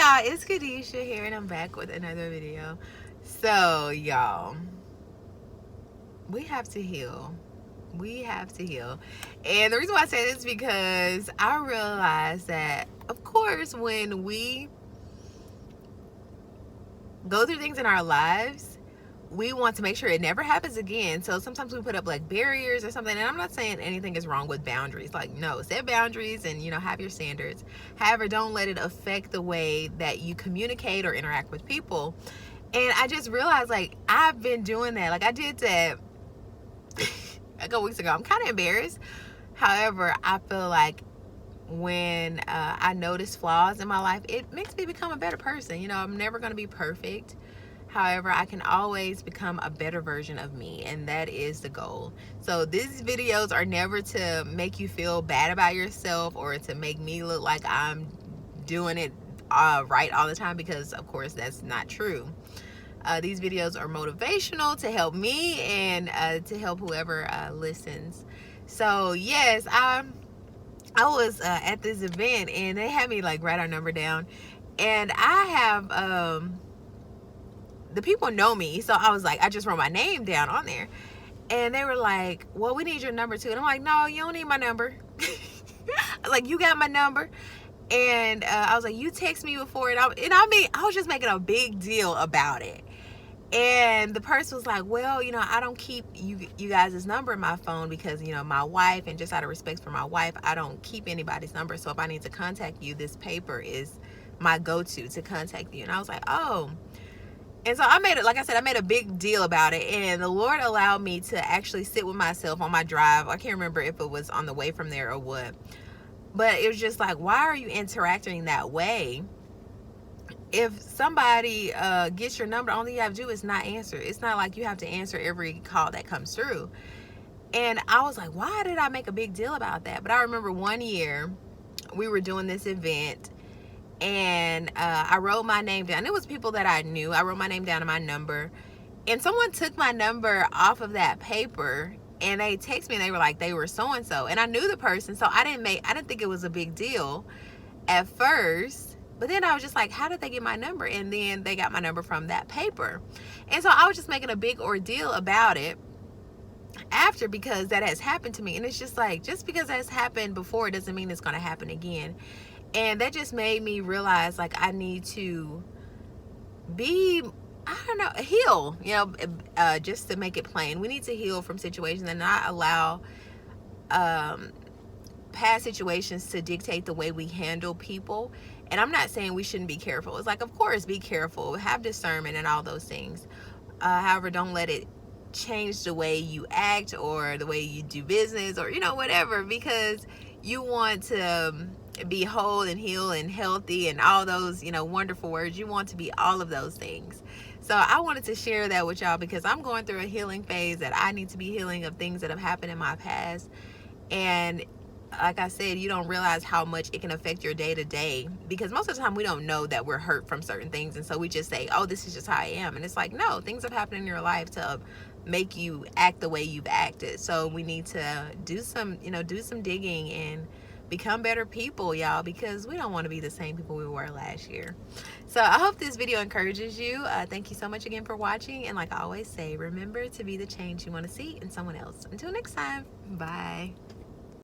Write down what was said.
y'all, it's Kadisha here, and I'm back with another video. So, y'all, we have to heal. We have to heal. And the reason why I say this is because I realize that, of course, when we go through things in our lives, we want to make sure it never happens again. So sometimes we put up like barriers or something. And I'm not saying anything is wrong with boundaries. Like, no, set boundaries and, have your standards. However, don't let it affect the way that you communicate or interact with people. And I just realized, like, I've been doing that. Like, I did that a couple weeks ago. I'm kind of embarrassed. However, I feel like when I notice flaws in my life, it makes me become a better person. I'm never going to be perfect. However, I can always become a better version of me, and that is the goal. So these videos are never to make you feel bad about yourself or to make me look like I'm doing it right all the time, because of course that's not true. These videos are motivational to help me and to help whoever listens. So yes, I was at this event and they had me like write our number down, and I have the people know me, so I was like, I just wrote my name down on there, and they were like, well, we need your number too. And I'm like, no, you don't need my number. I was like, you got my number. And I was like, you text me before, and I was just making a big deal about it. And the person was like, well, I don't keep you guys' number in my phone because, my wife, and just out of respect for my wife, I don't keep anybody's number. So if I need to contact you, this paper is my go-to to contact you. And I was like, oh. And so I made it, like I said, I made a big deal about it. And the Lord allowed me to actually sit with myself on my drive. I can't remember if it was on the way from there or what. But it was just like, why are you interacting that way? If somebody gets your number, all you have to do is not answer. It's not like you have to answer every call that comes through. And I was like, why did I make a big deal about that? But I remember one year we were doing this event, and I wrote my name down. It was people that I knew. I wrote my name down and my number, and someone took my number off of that paper, and they texted me and they were like, they were so and so, and I knew the person, so I didn't think it was a big deal at first. But then I was just like, how did they get my number? And then they got my number from that paper. And so I was just making a big ordeal about it after, because that has happened to me. And it's just like, just because that's happened before, it doesn't mean it's going to happen again. And that just made me realize, like, I need to heal, just to make it plain. We need to heal from situations and not allow past situations to dictate the way we handle people. And I'm not saying we shouldn't be careful. It's like, of course, be careful, have discernment and all those things. However, don't let it change the way you act or the way you do business or, whatever, because you want to be whole and heal and healthy and all those, wonderful words. You want to be all of those things. So I wanted to share that with y'all because I'm going through a healing phase that I need to be healing of things that have happened in my past. And like I said, you don't realize how much it can affect your day to day, because most of the time we don't know that we're hurt from certain things. And so we just say, oh, this is just how I am. And it's like, no, things have happened in your life to make you act the way you've acted. So we need to do some digging and become better people, y'all, because we don't want to be the same people we were last year. So I hope this video encourages you. Thank you so much again for watching. And like I always say, remember to be the change you want to see in someone else. Until next time, bye.